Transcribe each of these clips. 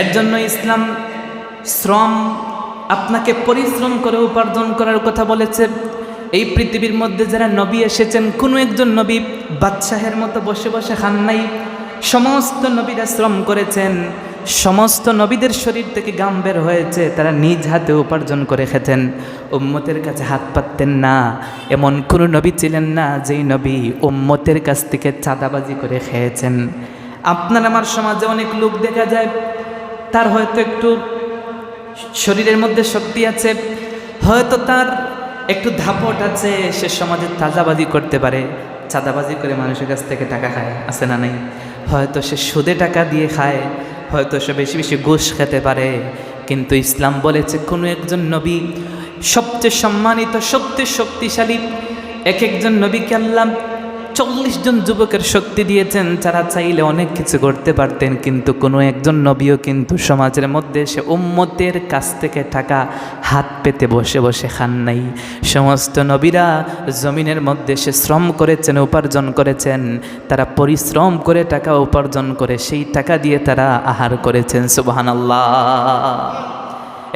এর জন্য ইসলাম শ্রম, আপনাকে পরিশ্রম করে উপার্জন করার কথা বলেছে। এই পৃথিবীর মধ্যে যারা নবী এসেছেন, কোনো একজন নবী বাদশাহের মতো বসে বসে খান নাই। সমস্ত নবীরা শ্রম করেছেন। সমস্ত নবীদের শরীর থেকে ঘাম বের হয়েছে, তারা নিজ হাতে উপার্জন করে খেতেন, উম্মতের কাছে হাত পাততেন না। এমন কোনো নবী ছিলেন না যেই নবী উম্মতের কাছ থেকে চাঁদাবাজি করে খেয়েছেন। আপনার আমার সমাজে অনেক লোক দেখা যায়, তার হয়তো একটু শরীরের মধ্যে শক্তি আছে, হয়তো তার একটু ধাপট আছে, সে সমাজে চাঁদাবাজি করতে পারে, চাঁদাবাজি করে মানুষের কাছ থেকে টাকা খায়, আছে না নাই? হয়তো সে সুদে টাকা দিয়ে খায়, হয়তো সে বেশি বেশি ঘুষ খেতে পারে। কিন্তু ইসলাম বলেছে কোনো একজন নবী সবচেয়ে সম্মানিত, সবচেয়ে শক্তিশালী, এক একজন নবীকে আল্লাহ 40 জন যুবকের শক্তি দিয়েছেন, যারা চাইলে অনেক কিছু করতে পারতেন। কিন্তু কোনো একজন নবীও কিন্তু সমাজের মধ্যে সে উম্মতের কাছ থেকে টাকা হাত পেতে বসে বসে খান নাই। সমস্ত নবীরা জমিনের মধ্যে সে শ্রম করেছেন, উপার্জন করেছেন, তারা পরিশ্রম করে টাকা উপার্জন করে সেই টাকা দিয়ে তারা আহার করেছেন। সুবহানাল্লাহ।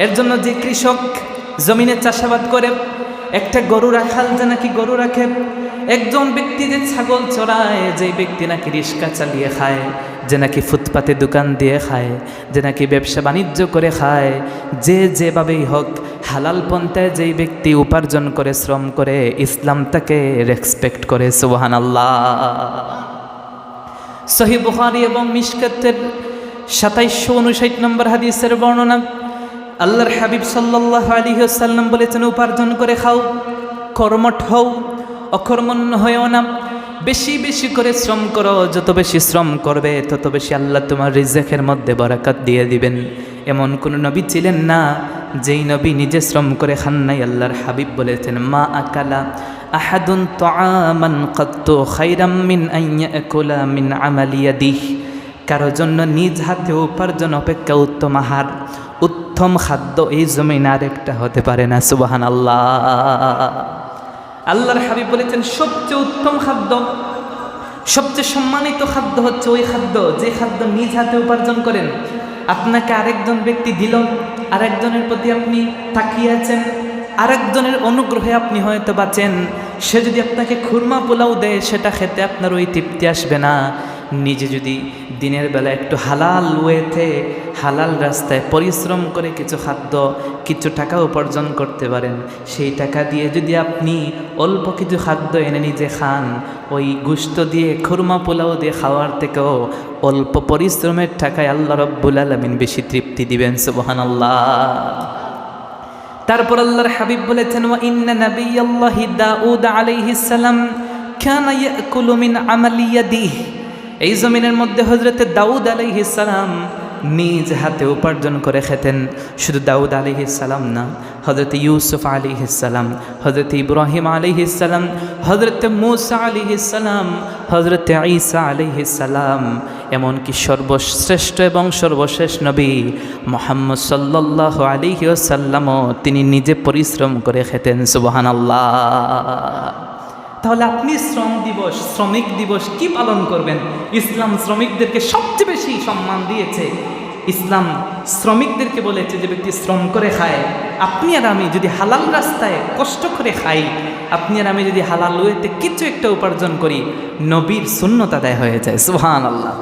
এর জন্য যে কৃষক জমিনে চাষাবাদ করে, একটা গরু রাখাল যে নাকি গরু রাখে, একজন ব্যক্তি যে ছাগল চড়ায়, যে ব্যক্তি নাকি রিক্সা চালিয়ে খায়, যে নাকি ফুটপাতে দোকান দিয়ে খায়, যে নাকি ব্যবসা বাণিজ্য করে খায়, যে যেভাবেই হোক হালাল পন্থায় যেই ব্যক্তি উপার্জন করে, শ্রম করে, ইসলাম তাকে রেসপেক্ট করে। সুবহানাল্লাহ। সহিহ বুখারী এবং মিশকাতের 2759 নম্বর হাদিসের বর্ণনা, আল্লাহর হাবিব সাল্লাল্লাহু আলাইহি ওয়াসাল্লাম বলেছেন, উপার্জন করে খাও, কর্মঠ হও, অকর্মণ্য হয়েও না, বেশি বেশি করে শ্রম করো। যত বেশি শ্রম করবে তত বেশি আল্লাহ তোমার রিজেকের মধ্যে বরাকত দিয়ে দিবেন। এমন কোনো নবী ছিলেন না যেই নবী নিজে শ্রম করে খান নাই। আল্লাহর হাবিব বলেছেন, মা আকালা আহাদুন তাআমান কাত্তু খায়রাম মিন আন ইয়াকুলা মিন আমালি ইয়াদিহি। কারো জন্য নিজ হাতে উপার্জন অপেক্ষা উত্তম আহার, উত্তম খাদ্য এই জমিনে আরেকটা হতে পারে না। সুবহানাল্লাহ। আল্লাহর হাবিব বলেছেন, সবচেয়ে উত্তম খাদ্য, সবচেয়ে সম্মানিত খাদ্য হচ্ছে ওই খাদ্য যে খাদ্য নিজ হাতে উপার্জন করেন। আপনাকে আরেকজন ব্যক্তি দিল, আরেকজনের প্রতি আপনি তাকিয়ে আছেন, আরেকজনের অনুগ্রহে আপনি হয়তো বাঁচেন। সে যদি আপনাকে খুরমা পোলাও দেয়, সেটা খেতে আপনার ওই তৃপ্তি আসবে না। নিজে যদি দিনের বেলা একটু হালাল ওয়েতে, হালাল রাস্তায় পরিশ্রম করে কিছু খাদ্য, কিছু টাকা উপার্জন করতে পারেন, সেই টাকা দিয়ে যদি আপনি অল্প কিছু খাদ্য এনে নিজে খান, ওই গোশত দিয়ে খুরমা পোলাও দিয়ে খাওয়ার থেকেও অল্প পরিশ্রমের টাকায় আল্লাহ রাব্বুল আলামিন বেশি তৃপ্তি দিবেন। সুবহানাল্লাহ। তারপর আল্লাহর হাবিব বলেছেন, ওয়া ইন্না নাবিয়াল্লাহি দাউদ আলাইহিস সালাম কানা ইয়াকুলু মিন আমালি ইয়াদিহি। এই জমিনের মধ্যে হযরতে দাউদ আলাইহিস সালাম নিজ হাতে উপার্জন করে খেতেন। শুধু দাউদ আলাইহিস সালাম না, হযরতে ইউসুফ আলাইহিস সালাম, হযরতে ইব্রাহিম আলাইহিস সালাম, হযরতে মূসা আলাইহিস সালাম, হযরতে ঈসা আলাইহিস সালাম, এমনকি সর্বশ্রেষ্ঠ এবং সর্বশেষ নবী মুহাম্মদ সাল্লাল্লাহু আলাইহি ওয়াসাল্লামও তিনি নিজে পরিশ্রম করে খেতেন। সুবহানাল্লাহ। তাহলে আপনি শ্রম দিবস, শ্রমিক দিবস কি পালন করবেন? ইসলাম শ্রমিকদেরকে সবচেয়ে বেশি সম্মান দিয়েছে। ইসলাম শ্রমিকদেরকে বলেছে যে ব্যক্তি শ্রম করে খায়। আপনি আর আমি যদি হালাল রাস্তায় কষ্ট করে খাই, আপনি আর আমি যদি হালাল ওয়েতে কিছু একটা উপার্জন করি, নবীর সুন্নত আদায় হয়ে যায়। সুবহানাল্লাহ।